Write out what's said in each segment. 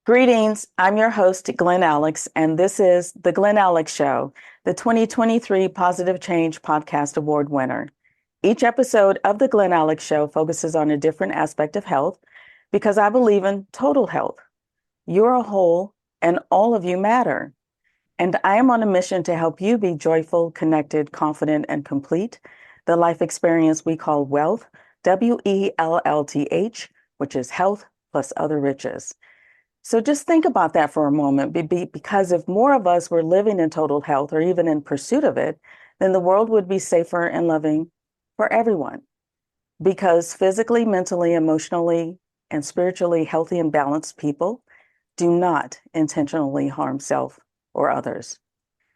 Greetings. I'm your host, Glen Alex, and this is The Glen Alex Show, the 2023 Positive Change Podcast Award winner. Each episode of The Glen Alex Show focuses on a different aspect of health because I believe in total health. You're a whole, and all of you matter. And I am on a mission to help you be joyful, connected, confident, and complete, the life experience we call wealth, WELLTH, which is health plus other riches. So just think about that for a moment, because if more of us were living in total health or even in pursuit of it, then the world would be safer and loving for everyone. Because physically, mentally, emotionally, and spiritually healthy and balanced people do not intentionally harm self or others.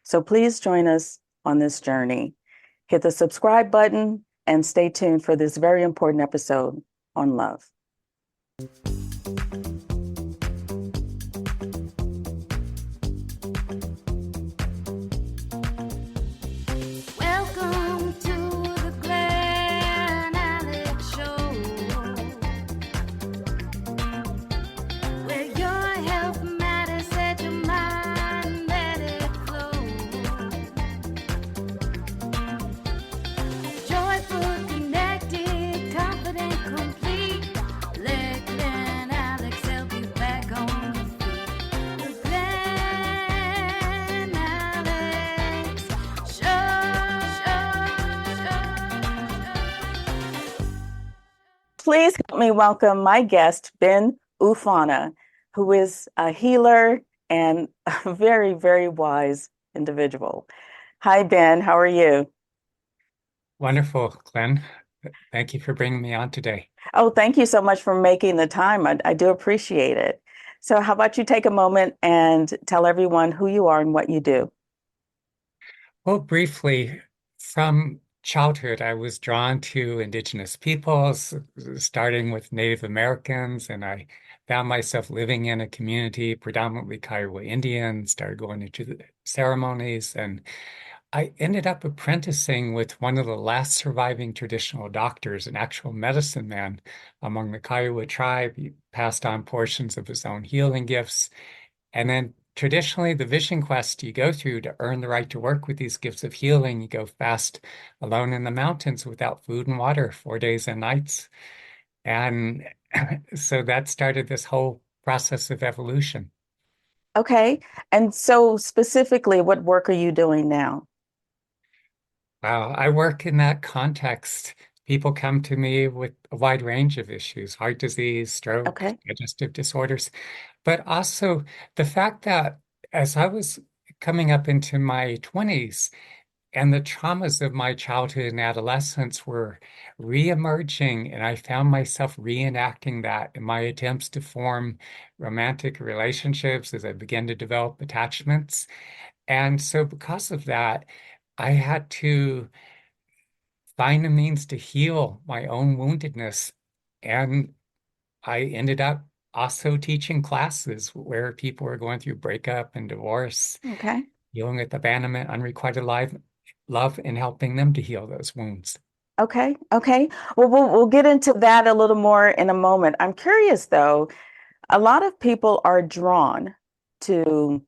So please join us on this journey. Hit the subscribe button and stay tuned for this very important episode on love. Welcome to the Glen Alex Show, where your health matters, set your mind, let it flow. Joyful, connected, confident, complete. Let Glen Alex help you back on your feet. The Glen Alex Please help me welcome my guest, Ben Ufana, who is a healer and a very, very wise individual. Hi, Ben. How are you? Wonderful, Glenn. Thank you for bringing me on today. Oh, thank you so much for making the time. I do appreciate it. So, how about you take a moment and tell everyone who you are and what you do? Well, briefly, from childhood, I was drawn to Indigenous peoples, starting with Native Americans, and I found myself living in a community, predominantly Kiowa Indian, started going into the ceremonies, and I ended up apprenticing with one of the last surviving traditional doctors, an actual medicine man among the Kiowa tribe. He passed on portions of his own healing gifts. And then traditionally, the vision quest you go through to earn the right to work with these gifts of healing, you go fast alone in the mountains without food and water, 4 days and nights. And so that started this whole process of evolution. Okay. And so, specifically, what work are you doing now? Wow, I work in that context. People come to me with a wide range of issues, heart disease, stroke, Okay. digestive disorders, but also the fact that as I was coming up into my 20s and the traumas of my childhood and adolescence were re-emerging, and I found myself reenacting that in my attempts to form romantic relationships as I began to develop attachments. And so because of that, I had to find a means to heal my own woundedness. And I ended up also teaching classes where people were going through breakup and divorce, Okay. dealing with abandonment, unrequited love, and helping them to heal those wounds. Okay. Okay. Well, we'll get into that a little more in a moment. I'm curious, though. A lot of people are drawn to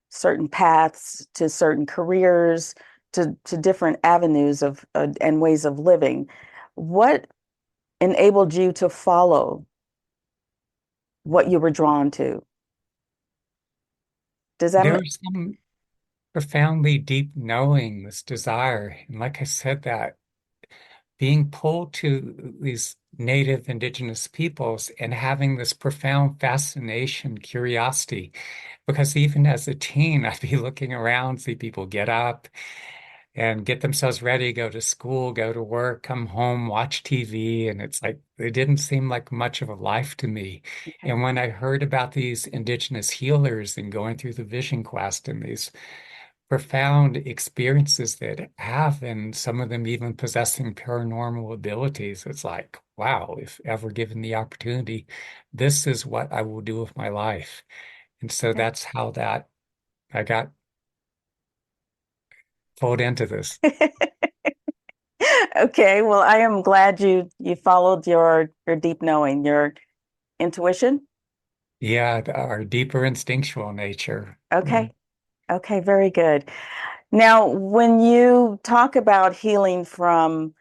certain paths, to certain careers, to different avenues of and ways of living. What enabled you to follow what you were drawn to? Does that There make was some profoundly deep knowing, this desire. And like I said, that being pulled to these native indigenous peoples and having this profound fascination, curiosity, because even as a teen, I'd be looking around, see people get up and get themselves ready, go to school, go to work, come home, watch TV. And it's like, it didn't seem like much of a life to me. okay. And when I heard about these indigenous healers and going through the Vision Quest and these profound experiences that have, and some of them even possessing paranormal abilities, it's like, wow, if ever given the opportunity, this is what I will do with my life. And so Okay. that's how that I got pulled into this. Okay, well, I am glad you followed your deep knowing, your intuition. Yeah, our deeper instinctual nature. Yeah. Okay. Okay, very good. Now, when you talk about healing from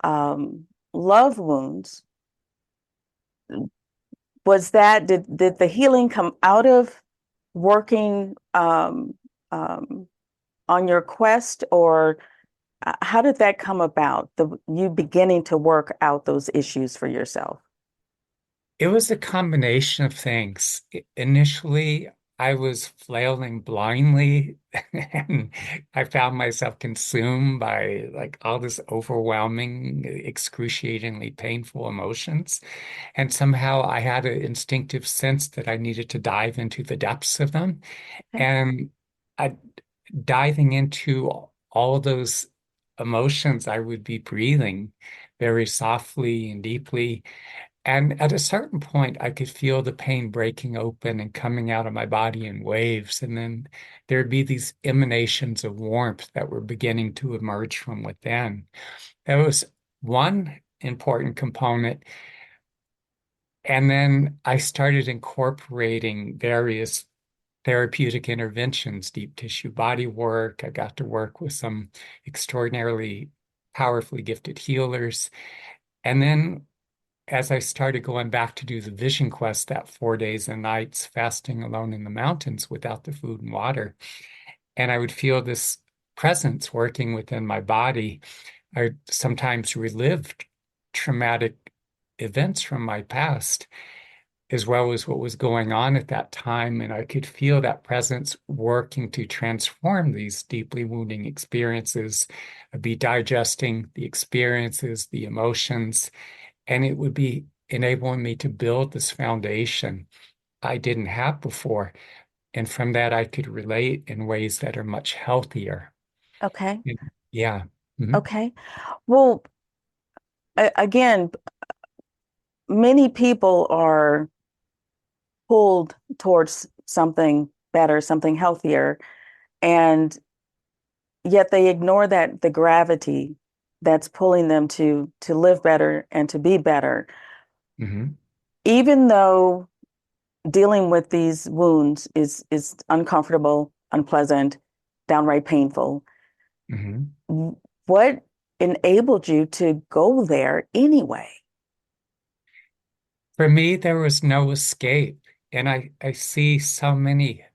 love wounds, was that did the healing come out of working um, on your quest, or how did that come about? You beginning to work out those issues for yourself? It was a combination of things. Initially, I was flailing blindly, and I found myself consumed by like all this overwhelming, excruciatingly painful emotions. And somehow I had an instinctive sense that I needed to dive into the depths of them. Okay. And I, diving into all those emotions, I would be breathing very softly and deeply. And at a certain point, I could feel the pain breaking open and coming out of my body in waves. And then there'd be these emanations of warmth that were beginning to emerge from within. That was one important component. And then I started incorporating various therapeutic interventions, deep tissue body work. I got to work with some extraordinarily powerfully gifted healers. And then as I started going back to do the vision quest, that 4 days and nights fasting alone in the mountains without the food and water, and I would feel this presence working within my body. I sometimes relived traumatic events from my past, as well as what was going on at that time. And I could feel that presence working to transform these deeply wounding experiences. I'd be digesting the experiences, the emotions, and it would be enabling me to build this foundation I didn't have before. And from that, I could relate in ways that are much healthier. Okay. Yeah. Mhm. Okay. Well, again, many people are pulled towards something better, something healthier, and yet they ignore that the gravity that's pulling them to live better and to be better. Mhm. Even though dealing with these wounds is uncomfortable, unpleasant, downright painful, Mhm. what enabled you to go there anyway? For me, there was no escape. And I see so many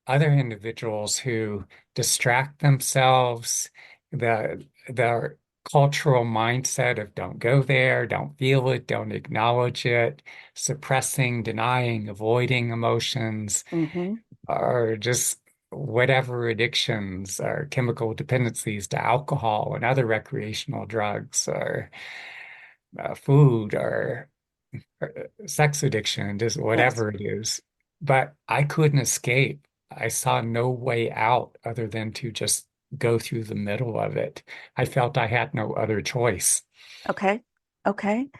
other individuals who distract themselves, their cultural mindset of don't go there, don't feel it, don't acknowledge it, suppressing, denying, avoiding emotions, Hmm. or just whatever addictions or chemical dependencies to alcohol and other recreational drugs or food or sex addiction, just Yes. whatever it is. But I couldn't escape. I saw no way out other than to just go through the middle of it. I felt I had no other choice. Okay. Okay.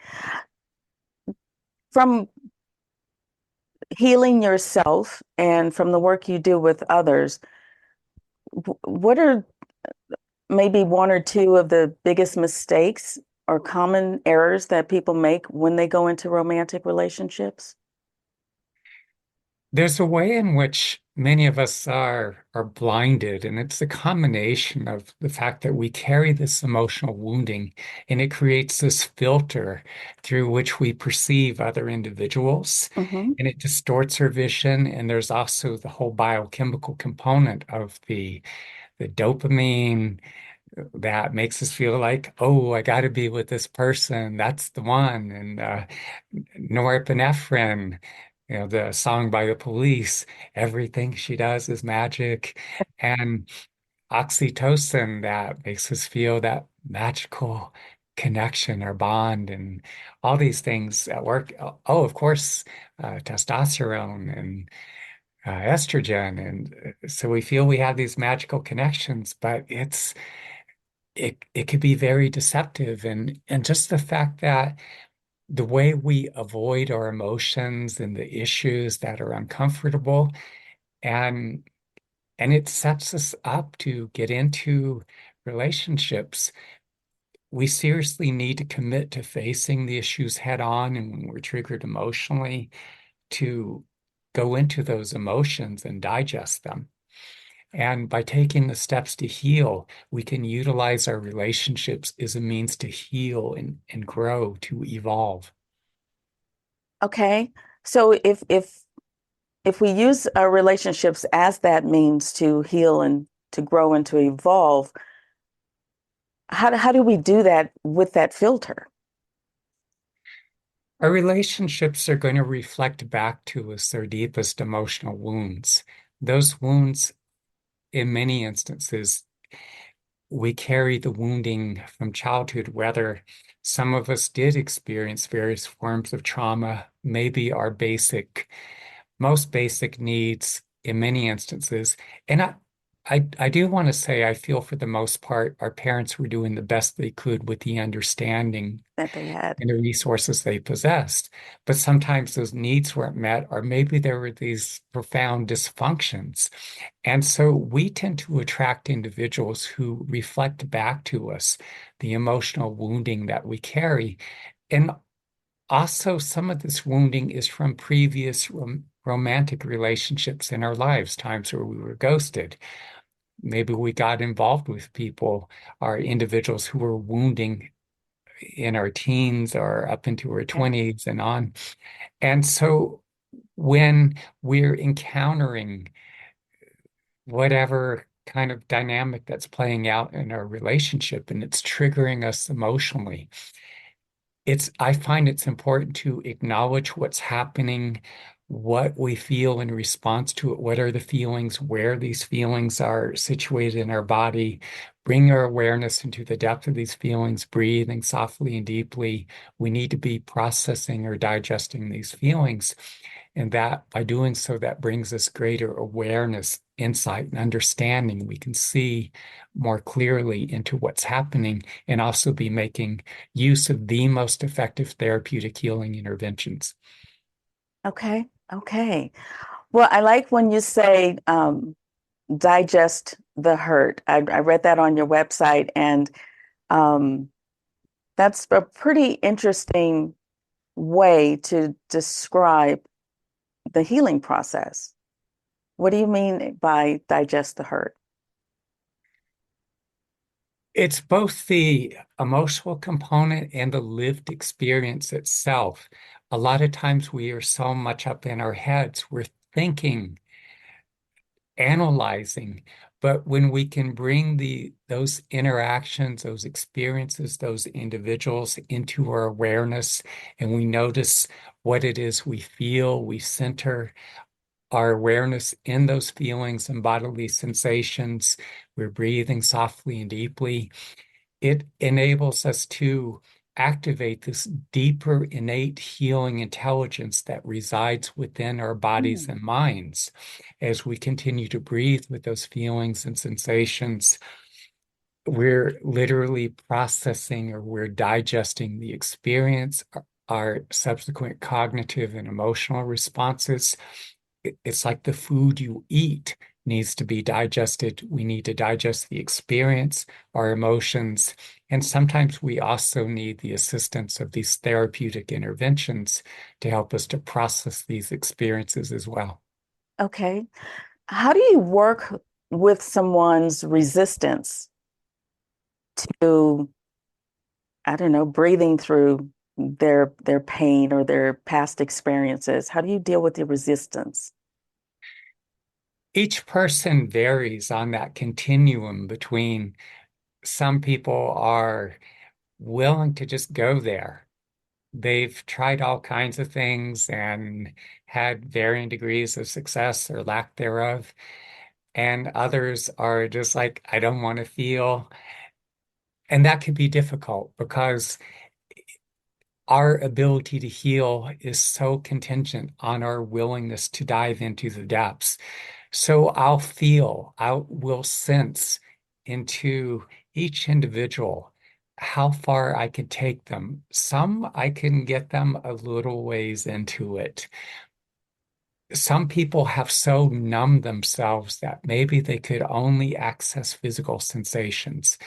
From healing yourself and from the work you do with others, what are maybe one or two of the biggest mistakes or common errors that people make when they go into romantic relationships? There's a way in which many of us are blinded, and it's a combination of the fact that we carry this emotional wounding, and it creates this filter through which we perceive other individuals, Hmm. and it distorts our vision. And there's also the whole biochemical component of the dopamine that makes us feel like, oh, I got to be with this person. That's the one. And norepinephrine, the song by the Police, everything she does is magic. And oxytocin that makes us feel that magical connection or bond and all these things at work. Oh, of course, testosterone and estrogen. And so we feel we have these magical connections, but it could be very deceptive. And just the fact that the way we avoid our emotions and the issues that are uncomfortable and and it sets us up to get into relationships. We seriously need to commit to facing the issues head on and when we're triggered emotionally to go into those emotions and digest them. And by taking the steps to heal, we can utilize our relationships as a means to heal and grow, to evolve. Okay. So if we use our relationships as that means to heal and to grow and to evolve, how do we do that with that filter? Our relationships are going to reflect back to us their deepest emotional wounds. Those wounds, in many instances, we carry the wounding from childhood, whether some of us did experience various forms of trauma, maybe our most basic needs in many instances. And I do want to say, I feel for the most part, our parents were doing the best they could with the understanding That they had. and the resources they possessed. But sometimes those needs weren't met, or maybe there were these profound dysfunctions. And so we tend to attract individuals who reflect back to us the emotional wounding that we carry. And also, some of this wounding is from previous romantic relationships in our lives, times where we were ghosted. Maybe we got involved with people or individuals who were wounding in our teens or up into our Yeah. 20s and on. And so when we're encountering whatever kind of dynamic that's playing out in our relationship and it's triggering us emotionally, I find it's important to acknowledge what's happening, what we feel in response to it, what are the feelings, where these feelings are situated in our body, bring our awareness into the depth of these feelings, breathing softly and deeply. We need to be processing or digesting these feelings. And that by doing so, that brings us greater awareness, insight, and understanding. We can see more clearly into what's happening and also be making use of the most effective therapeutic healing interventions. Okay. Okay. Well, I like when you say digest the hurt. I read that on your website, and um, that's a pretty interesting way to describe the healing process. What do you mean by digest the hurt? It's both the emotional component and the lived experience itself. A lot of times we are so much up in our heads, we're thinking, analyzing, but when we can bring those interactions, those experiences, those individuals into our awareness, and we notice what it is we feel, we center our awareness in those feelings and bodily sensations. We're breathing softly and deeply. It enables us to activate this deeper innate healing intelligence that resides within our bodies Mm. and minds. As we continue to breathe with those feelings and sensations, we're literally processing or we're digesting the experience, our subsequent cognitive and emotional responses. It's like the food you eat needs to be digested. We need to digest the experience, our emotions, and sometimes we also need the assistance of these therapeutic interventions to help us to process these experiences as well. Okay. How do you work with someone's resistance to, I don't know, breathing through their pain or their past experiences? How do you deal with the resistance? Each person varies on that continuum between some people are willing to just go there. They've tried all kinds of things and had varying degrees of success or lack thereof. And others are just like, I don't want to feel. And that can be difficult because our ability to heal is so contingent on our willingness to dive into the depths. So I will sense into each individual how far I can take them. Some I can get them a little ways into it. Some people have so numbed themselves that maybe they could only access physical sensations.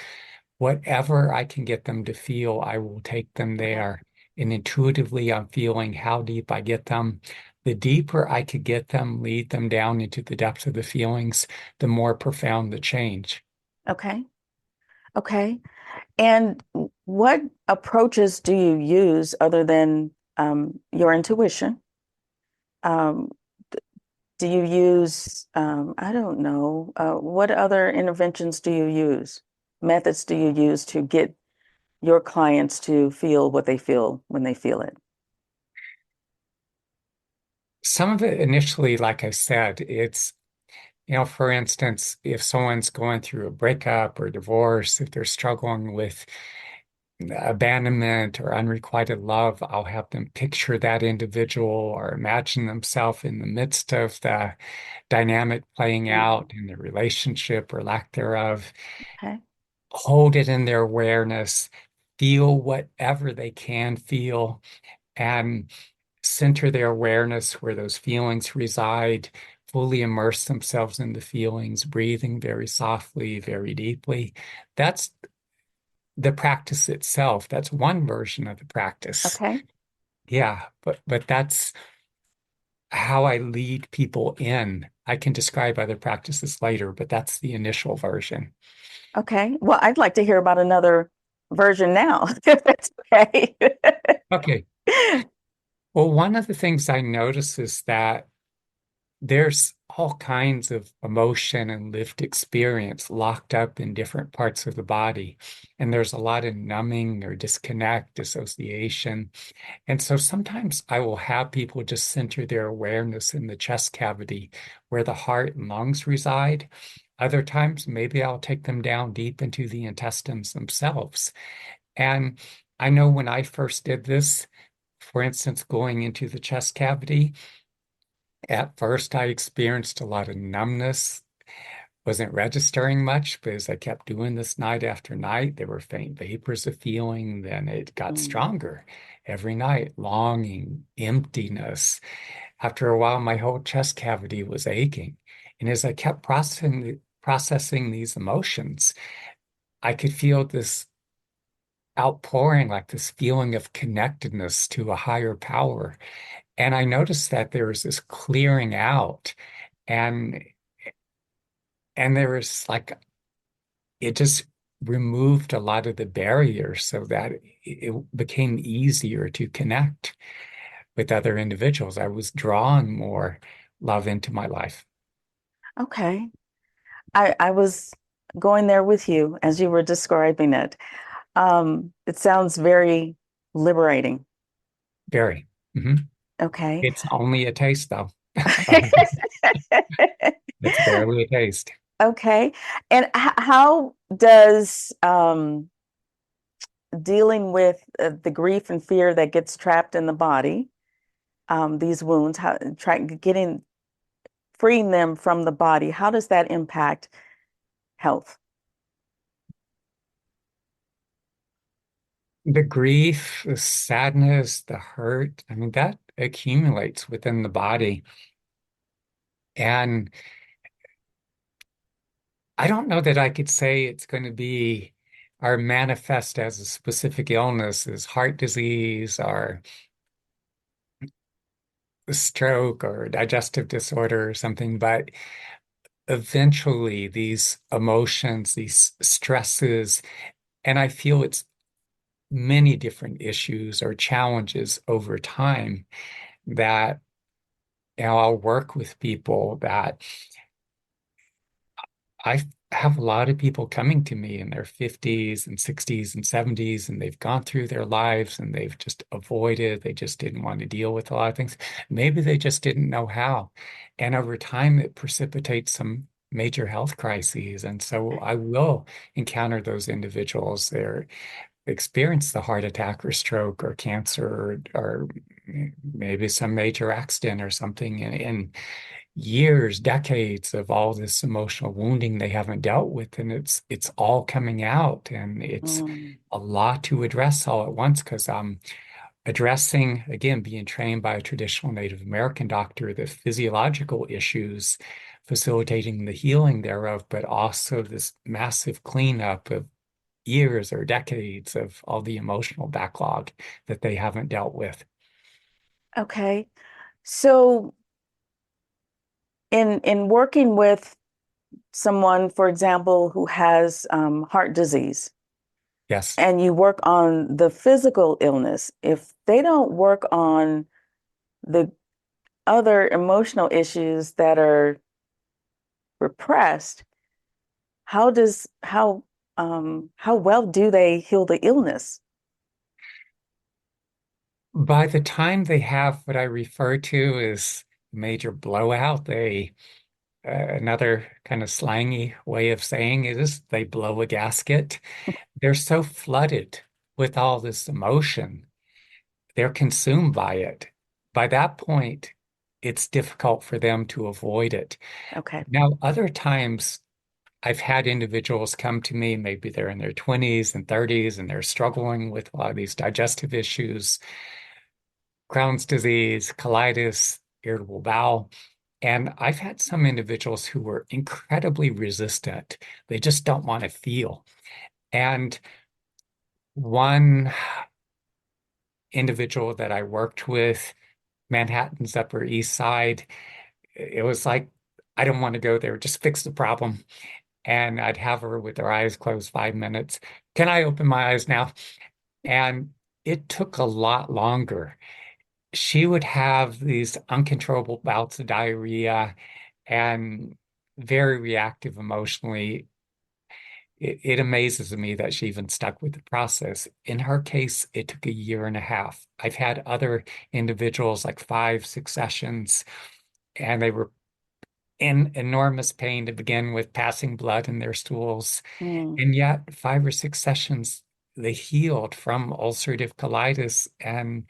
Whatever I can get them to feel, I will take them Okay. there. And intuitively, I'm feeling how deep I get them. the deeper I could get them, lead them down into the depths of the feelings, the more profound the change. Okay. Okay. And what approaches do you use other than your intuition? Um, do you use, I don't know, what other interventions do you use? Methods do you use to get your clients to feel what they feel when they feel it? Some of it initially, like I said, it's, for instance, if someone's going through a breakup or divorce, if they're struggling with abandonment or unrequited love, I'll have them picture that individual or imagine themselves in the midst of the dynamic playing Mm. out in the relationship or lack thereof. Okay. Hold it in their awareness, feel whatever they can feel, and center their awareness where those feelings reside, fully immerse themselves in the feelings, breathing very softly, very deeply. That's the practice itself. That's one version of the practice. Okay. Yeah, but that's how I lead people in. I can describe other practices later, but that's the initial version. Okay. Well, I'd like to hear about another version now, if that's okay. Okay. Well, one of the things I notice is that there's all kinds of emotion and lived experience locked up in different parts of the body. And there's a lot of numbing or disconnect, dissociation. And so sometimes I will have people just center their awareness in the chest cavity where the heart and lungs reside. Other times, maybe I'll take them down deep into the intestines themselves. And I know when I first did this, for instance, going into the chest cavity, at first I experienced a lot of numbness, wasn't registering much, but as I kept doing this night after night, there were faint vapors of feeling. Then it got Mm. stronger every night, longing, emptiness. After a while, my whole chest cavity was aching. And as I kept processing these emotions, I could feel this outpouring, like this feeling of connectedness to a higher power. And I noticed that there was this clearing out, and there was like it just removed a lot of the barriers so that it became easier to connect with other individuals. I was drawing more love into my life. Okay. I was going there with you as you were describing it. It sounds very liberating. Very. Mhm. Okay. It's only a taste, though. It's barely a taste. Okay. And how does dealing with the grief and fear that gets trapped in the body, these wounds, how try getting freeing them from the body, how does that impact health? The grief, the sadness, the hurt, I mean, that accumulates within the body. And I don't know that I could say it's going to be or manifest as a specific illness, as heart disease or stroke or digestive disorder or something, but eventually these emotions, these stresses, and I feel it's many different issues or challenges over time that I'll work with people that I have a lot of people coming to me in their 50s and 60s and 70s, and they've gone through their lives and they've just avoided, they just didn't want to deal with a lot of things. Maybe they just didn't know how. And over time, it precipitates some major health crises. And so I will encounter those individuals. They're experience the heart attack or stroke or cancer or maybe some major accident or something. And years, decades of all this emotional wounding they haven't dealt with, and it's all coming out, and it's Mm. a lot to address all at once because I'm addressing, again, being trained by a traditional Native American doctor, the physiological issues, facilitating the healing thereof, but also this massive cleanup of years or decades of all the emotional backlog that they haven't dealt with. Okay. So in working with someone, for example, who has heart disease, Yes. and you work on the physical illness, if they don't work on the other emotional issues that are repressed, how well do they heal the illness? By the time they have what I refer to as major blowout, another kind of slangy way of saying it is they blow a gasket. They're so flooded with all this emotion, they're consumed by it. By that point, it's difficult for them to avoid it. Okay. Now, other times, I've had individuals come to me, maybe they're in their 20s and 30s, and they're struggling with a lot of these digestive issues, Crohn's disease, colitis, irritable bowel. And I've had some individuals who were incredibly resistant. They just don't want to feel. And one individual that I worked with, Manhattan's Upper East Side, it was like, I don't want to go there, just fix the problem. And I'd have her with her eyes closed 5 minutes. Can I open my eyes now? And it took a lot longer. She would have these uncontrollable bouts of diarrhea and very reactive emotionally. It amazes me that she even stuck with the process. In her case, it took a year and a half. I've had other individuals like 5, 6 sessions, and they were in enormous pain to begin with, passing blood in their stools. Mm, And yet, 5 or 6 sessions, they healed from ulcerative colitis and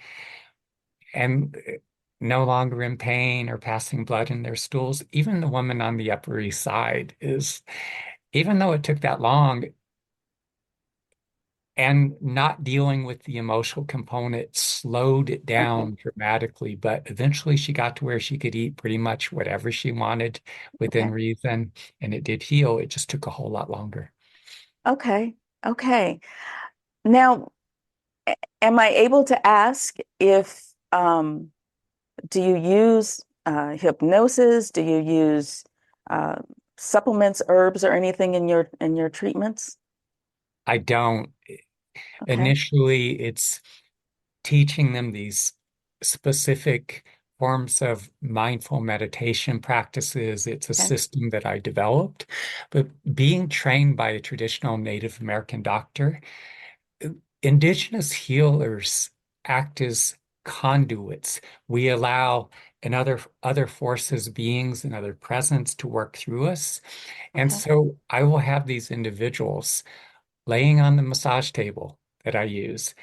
no longer in pain or passing blood in their stools. Even the woman on the Upper East Side is, even though it took that long and not dealing with the emotional component slowed it okay. down dramatically, but eventually she got to where she could eat pretty much whatever she wanted within Okay. reason, and it did heal. It just took a whole lot longer. Okay. Okay. Now, am I able to ask if do you use hypnosis? Do you use uh, supplements, herbs, or anything in your treatments? I don't. Okay. Initially, it's teaching them these specific forms of mindful meditation practices. It's a Okay. system that I developed. But being trained by a traditional Native American doctor, indigenous healers act as conduits. We allow other forces, beings, and other presence to work through us. And Okay. so I will have these individuals laying on the massage table that I use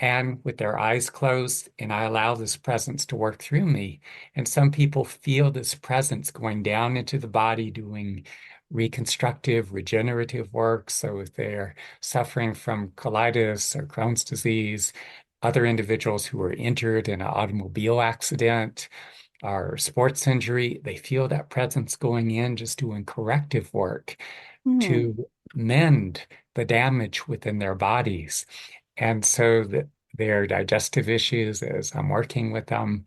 and with their eyes closed, and I allow this presence to work through me. And some people feel this presence going down into the body, doing reconstructive, regenerative work. So if they're suffering from colitis or Crohn's disease, other individuals who were injured in an automobile accident or sports injury, they feel that presence going in, just doing corrective work Hmm. to mend the damage within their bodies. And so that their digestive issues, as I'm working with them,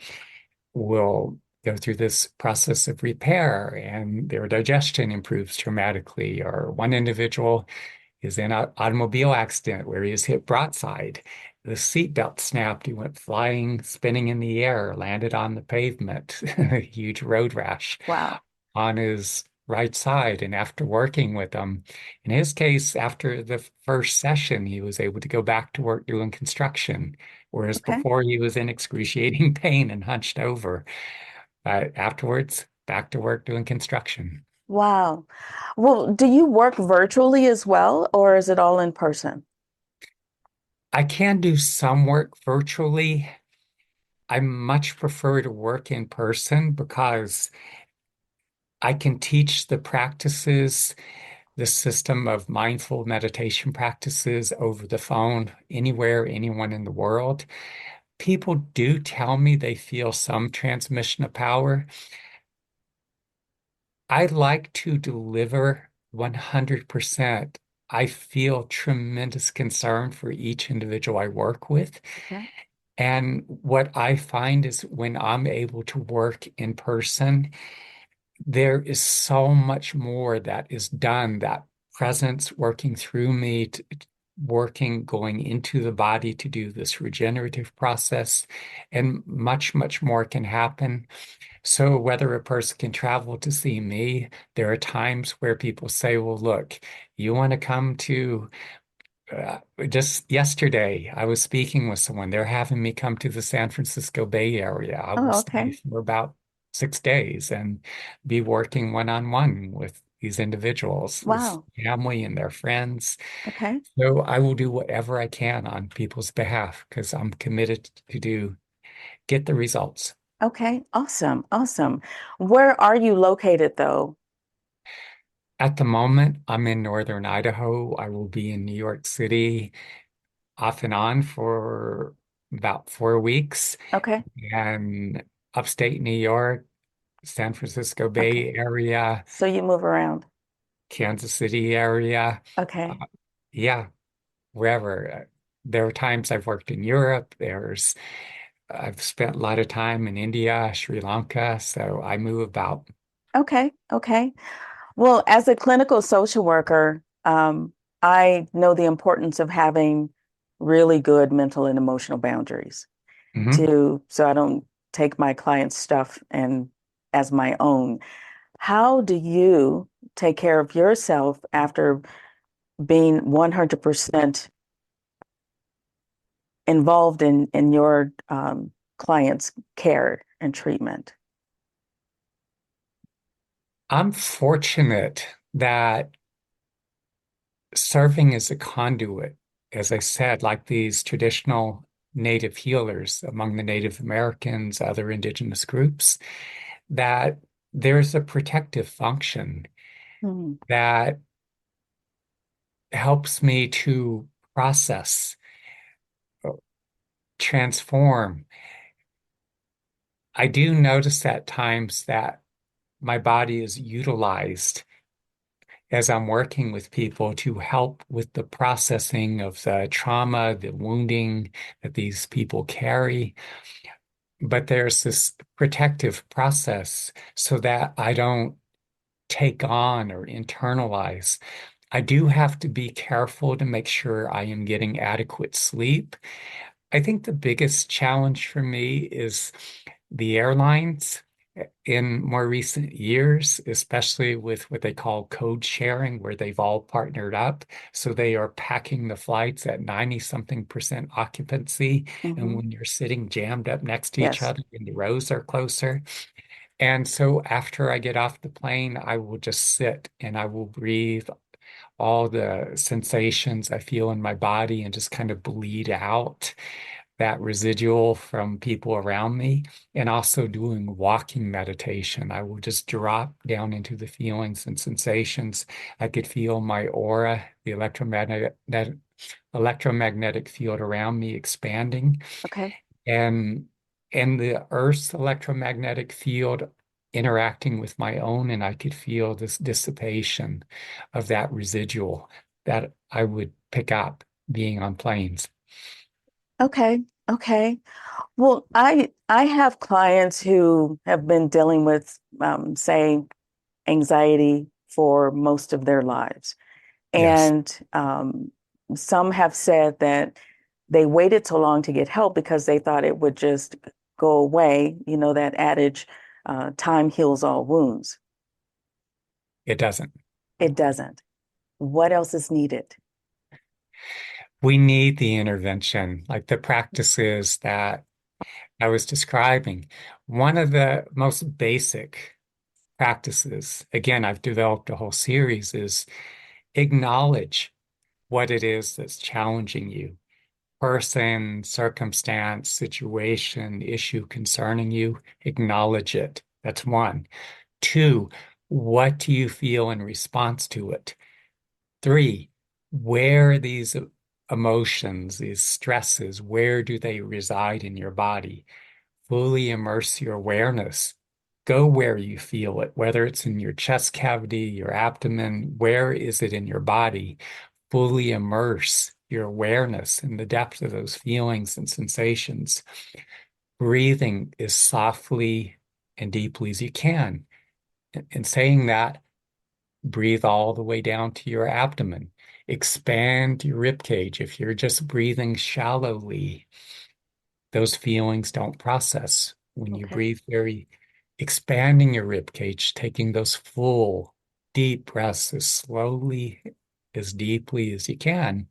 will go through this process of repair and their digestion improves dramatically. Or one individual is in an automobile accident where he was hit broadside. The seatbelt snapped. He went flying, spinning in the air, landed on the pavement, a huge road rash Wow. on his right side. And after working with him, in his case, after the first session, he was able to go back to work doing construction, whereas Okay. before he was in excruciating pain and hunched over. Afterwards, back to work doing construction. Wow. Well, do you work virtually as well, or is it all in person? I can do some work virtually. I much prefer to work in person because I can teach the practices, the system of mindful meditation practices over the phone anywhere, anyone in the world. People do tell me they feel some transmission of power. I like to deliver 100%. I feel tremendous concern for each individual I work with. Okay. And what I find is when I'm able to work in person, there is so much more that is done, that presence working through me, working, going into the body to do this regenerative process, and much, much more can happen. So whether a person can travel to see me, there are times where people say, well, look, you want to come to just yesterday, I was speaking with someone. They're having me come to the San Francisco Bay Area. I will Oh, stay okay. for about 6 days and be working one-on-one with these individuals, this Wow. family and their friends. Okay. So I will do whatever I can on people's behalf because I'm committed to get the results. Okay. Awesome. Awesome. Where are you located though? At the moment, I'm in northern Idaho. I will be in New York City off and on for about 4 weeks. Okay. And upstate New York, San Francisco Okay. Bay Area, So you move around. Kansas City area. Okay. Uh, yeah, wherever. There are times I've worked in Europe. I've spent a lot of time in India, Sri Lanka. So I move about. Okay. Okay. Well, as a clinical social worker, I know the importance of having really good mental and emotional boundaries Mhm. to so I don't take my clients' stuff and as my own. How do you take care of yourself after being 100% involved in your clients' care and treatment? I'm fortunate that serving as a conduit, as I said, like these traditional Native healers among the Native Americans, other indigenous groups, that there's a protective function Hmm. that helps me to process, transform. I do notice at times that my body is utilized as I'm working with people to help with the processing of the trauma, the wounding that these people carry. But there's this protective process so that I don't take on or internalize. I do have to be careful to make sure I am getting adequate sleep. I think the biggest challenge for me is the airlines in more recent years, especially with what they call code sharing, where they've all partnered up. So they are packing the flights at 90 something percent occupancy. And Hmm. when you're sitting jammed up next to each Yes. other and the rows are closer. And so after I get off the plane, I will just sit and I will breathe all the sensations I feel in my body and just kind of bleed out that residual from people around me, and also doing walking meditation. I will just drop down into the feelings and sensations. I could feel my aura, the electromagnetic field around me expanding, Okay. and the Earth's electromagnetic field interacting with my own, and I could feel this dissipation of that residual that I would pick up being on planes. Okay. Okay. Well, I have clients who have been dealing with, say, anxiety for most of their lives. Yes, And some have said that they waited so long to get help because they thought it would just go away. You know, that adage, time heals all wounds. it doesn't. It doesn't. What else is needed? We need the intervention, like the practices that I was describing. One of the most basic practices, again, I've developed a whole series, is acknowledge what it is that's challenging you. Person, circumstance, situation, issue concerning you, acknowledge it. That's one. Two, what do you feel in response to it? Three, where these emotions, these stresses, where do they reside in your body? Fully immerse your awareness. Go where you feel it, whether it's in your chest cavity, your abdomen, where is it in your body? Fully immerse your awareness and the depth of those feelings and sensations. Breathing as softly and deeply as you can. And saying that, breathe all the way down to your abdomen. Expand your rib cage. If you're just breathing shallowly, those feelings don't process. When you Okay. breathe very, expanding your rib cage, taking those full, deep breaths as slowly, as deeply as you can,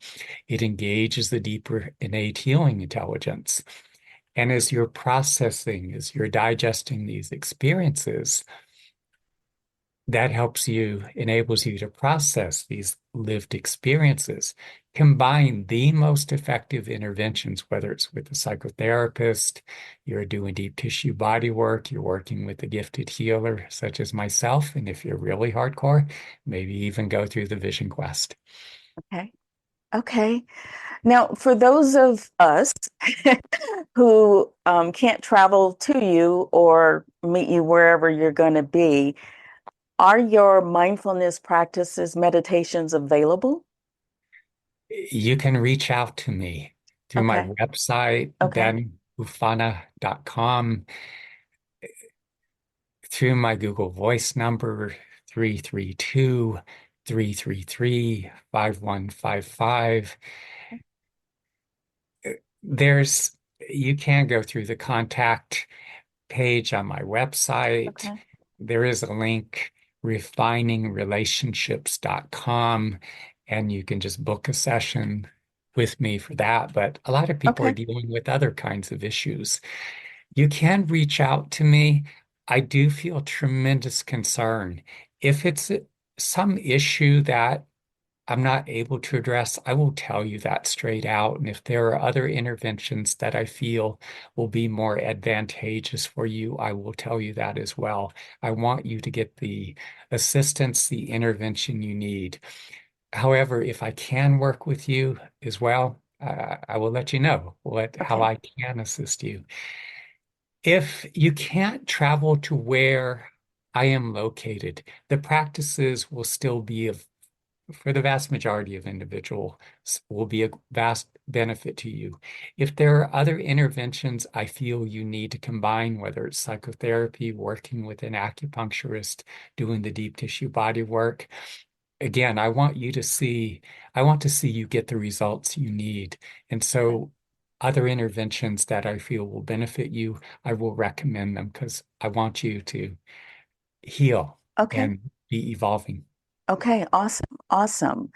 it engages the deeper innate healing intelligence. And as you're processing, as you're digesting these experiences, that helps you, enables you to process these lived experiences. Combine the most effective interventions, whether it's with a psychotherapist, you're doing deep tissue body work, you're working with a gifted healer such as myself, and if you're really hardcore, maybe even go through the Vision Quest. Okay. Okay. Now, for those of us who can't travel to you or meet you wherever you're going to be, are your mindfulness practices, meditations available? You can reach out to me through my Okay. website, Okay. benufana.com, through my Google Voice number, 332-333-5155. There's, you can go through the contact page on my website. Okay. There is a link, refiningrelationships.com, and you can just book a session with me for that. But a lot of people are Okay. dealing with other kinds of issues. You can reach out to me. I do feel tremendous concern. If it's some issue that I'm not able to address, I will tell you that straight out. And if there are other interventions that I feel will be more advantageous for you, I will tell you that as well. I want you to get the assistance, the intervention you need. However, if I can work with you as well, I will let you know how Okay. I can assist you. If you can't travel to where I am located, the practices will still be of, for the vast majority of individuals, will be a vast benefit to you. If there are other interventions I feel you need to combine, whether it's psychotherapy, working with an acupuncturist, doing the deep tissue body work, again, I want to see you get the results you need. And Okay. so other interventions that I feel will benefit you, I will recommend them because I want you to heal Okay. and be evolving. Okay. Awesome. Awesome.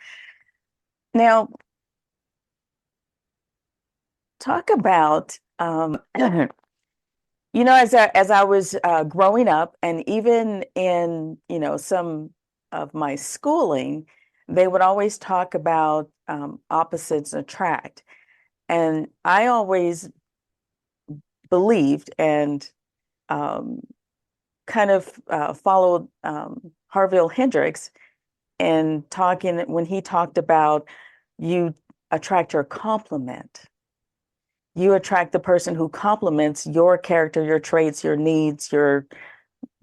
Now, talk about as I was growing up, and even in some of my schooling, they would always talk about opposites attract, and I always believed and um, kind of followed Harville Hendrix in talking when he talked about you attract your complement. You attract the person who complements your character, your traits, your needs, your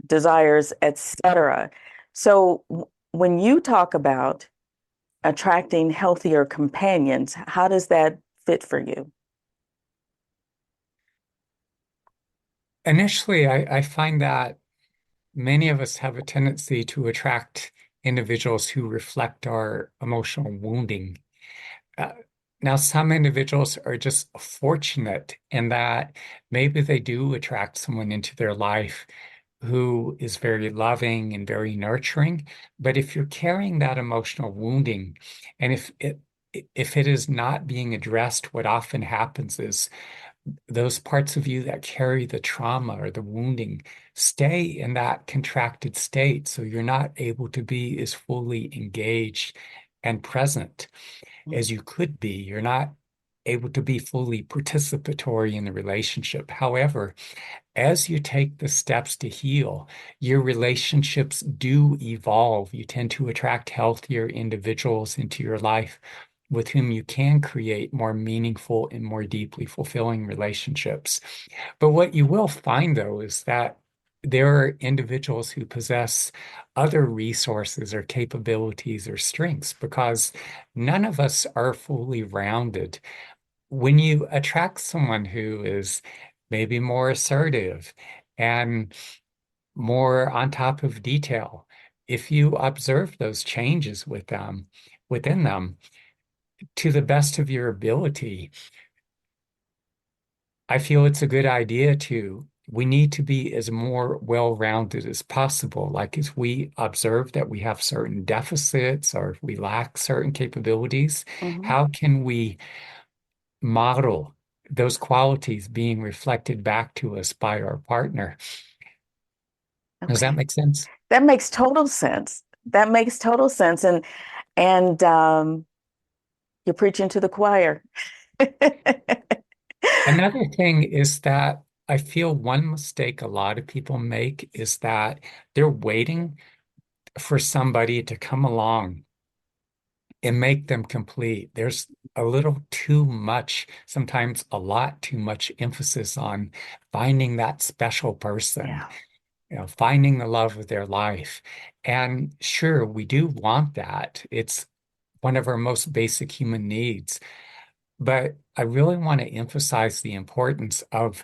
desires, etc. So when you talk about attracting healthier companions, how does that fit for you? Initially, I find that many of us have a tendency to attract individuals who reflect our emotional wounding. Uh, Now, some individuals are just fortunate in that maybe they do attract someone into their life who is very loving and very nurturing. But if you're carrying that emotional wounding, and if it is not being addressed, what often happens is those parts of you that carry the trauma or the wounding stay in that contracted state. So you're not able to be as fully engaged and present as you could be. You're not able to be fully participatory in the relationship. However, as you take the steps to heal, your relationships do evolve. You tend to attract healthier individuals into your life with whom you can create more meaningful and more deeply fulfilling relationships. But what you will find, though, is that there are individuals who possess other resources or capabilities or strengths because none of us are fully rounded. When you attract someone who is maybe more assertive and more on top of detail, if you observe those changes within them, to the best of your ability, I feel it's a good idea we need to be as more well-rounded as possible. Like if we observe that we have certain deficits or if we lack certain capabilities, Hmm. how can we model those qualities being reflected back to us by our partner? Does that Okay. make sense? That makes total sense. That makes total sense. And you're preaching to the choir. Another thing is that I feel one mistake a lot of people make is that they're waiting for somebody to come along and make them complete. There's a little too much, sometimes a lot too much emphasis on finding that special person, Yeah. finding the love of their life. And sure, we do want that. It's one of our most basic human needs. But I really want to emphasize the importance of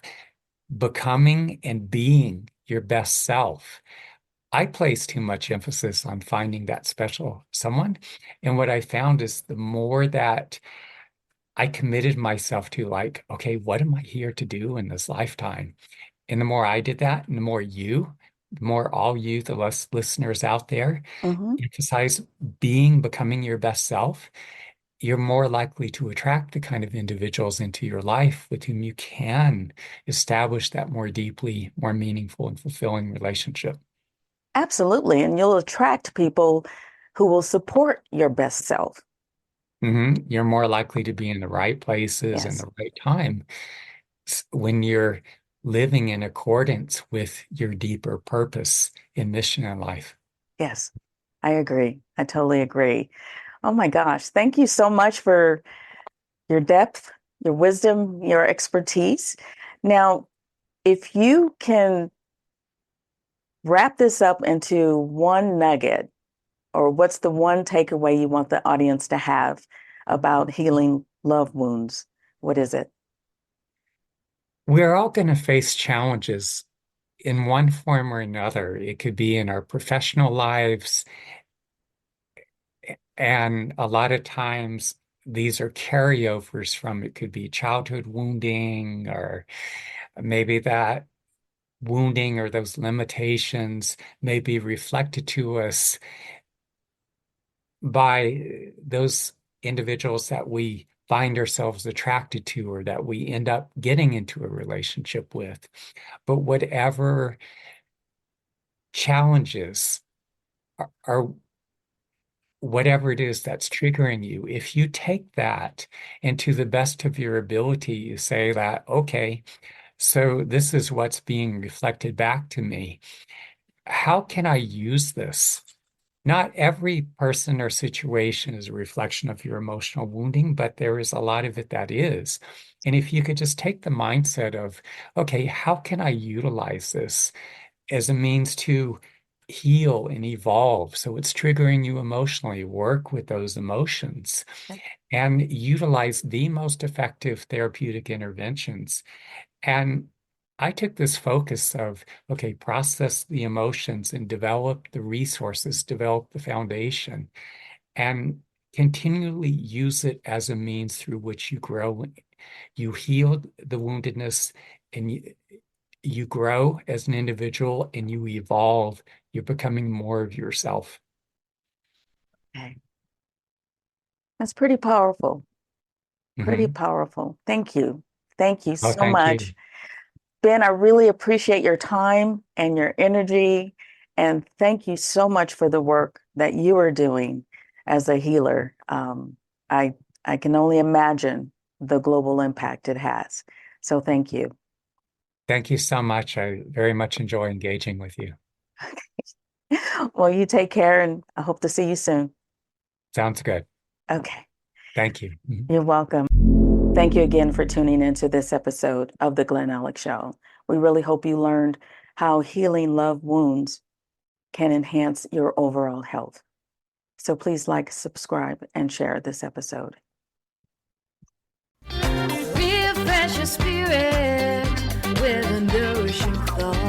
becoming and being your best self. I place too much emphasis on finding that special someone. And what I found is the more that I committed myself to, like, okay, what am I here to do in this lifetime? And the more I did that, and the more all you, the less listeners out there, Hmm. emphasize becoming your best self, you're more likely to attract the kind of individuals into your life with whom you can establish that more deeply, more meaningful and fulfilling relationship. Absolutely. And you'll attract people who will support your best self. You're more likely to be in the right places and Yes. the right time when you're living in accordance with your deeper purpose and mission in life. Yes. I agree. I totally agree. Oh my gosh. Thank you so much for your depth, your wisdom, your expertise. Now, if you can wrap this up into one nugget, or what's the one takeaway you want the audience to have about healing love wounds? What is it? We're all going to face challenges in one form or another. It could be in our professional lives, and a lot of times these are carryovers from it could be childhood wounding, or maybe that wounding or those limitations may be reflected to us by those individuals that we find ourselves attracted to or that we end up getting into a relationship with. But whatever challenges are whatever it is that's triggering you, if you take that and to the best of your ability, you say that, okay, so this is what's being reflected back to me. How can I use this? Not every person or situation is a reflection of your emotional wounding, but there is a lot of it that is. And if you could just take the mindset of, okay, how can I utilize this as a means to heal and evolve? So it's triggering you emotionally, work with those emotions and utilize the most effective therapeutic interventions. And I took this focus of, okay, process the emotions and develop the resources, develop the foundation, and continually use it as a means through which you grow. You heal the woundedness and you grow as an individual and you evolve. You're becoming more of yourself. Okay. That's pretty powerful. Pretty Hmm. powerful. Thank you. Thank you Oh, so thank you. much. Ben, I really appreciate your time and your energy. And thank you so much for the work that you are doing as a healer. I I can only imagine the global impact it has. So thank you. Thank you so much. I very much enjoy engaging with you. Well, you take care and I hope to see you soon. Sounds good. Okay. Thank you. Mhm. You're welcome. Thank you again for tuning into this episode of The Glen Alex Show. We really hope you learned how healing love wounds can enhance your overall health. So please like, subscribe, and share this episode. Refresh your spirit with a nourishing thought.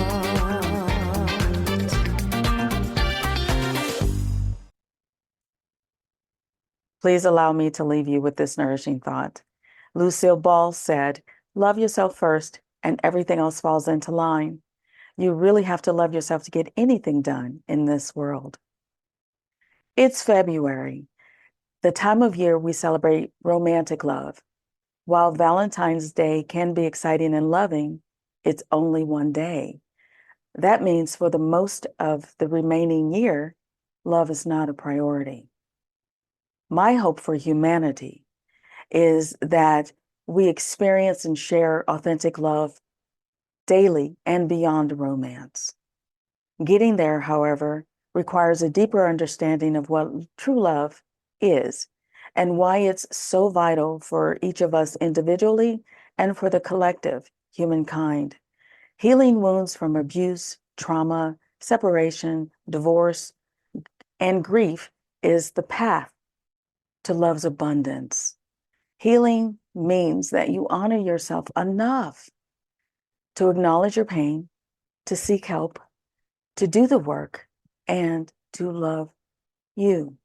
Please allow me to leave you with this nourishing thought. Lucille Ball said, "Love yourself first, and everything else falls into line." You really have to love yourself to get anything done in this world. It's February, the time of year we celebrate romantic love. While Valentine's Day can be exciting and loving, it's only one day. That means for the most of the remaining year, love is not a priority. My hope for humanity is that we experience and share authentic love daily and beyond romance. Getting there, however, requires a deeper understanding of what true love is and why it's so vital for each of us individually and for the collective humankind. Healing wounds from abuse, trauma, separation, divorce, and grief is the path to love's abundance. Healing means that you honor yourself enough to acknowledge your pain, to seek help, to do the work, and to love you,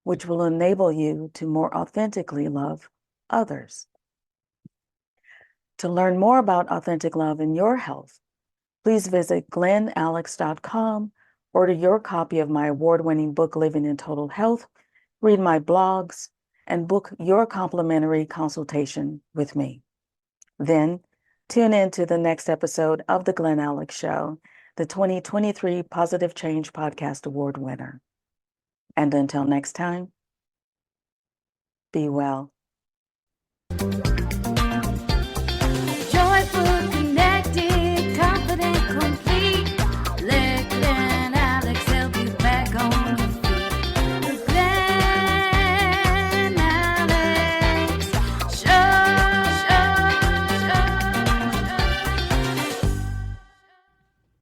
which will enable you to more authentically love others. To learn more about authentic love in your health, please visit glenalex.com, order your copy of my award-winning book, Living in Total Health, read my blogs, and book your complimentary consultation with me. Then tune in to the next episode of The Glen Alex Show, the 2023 Positive Change Podcast Award winner. And until next time, be well.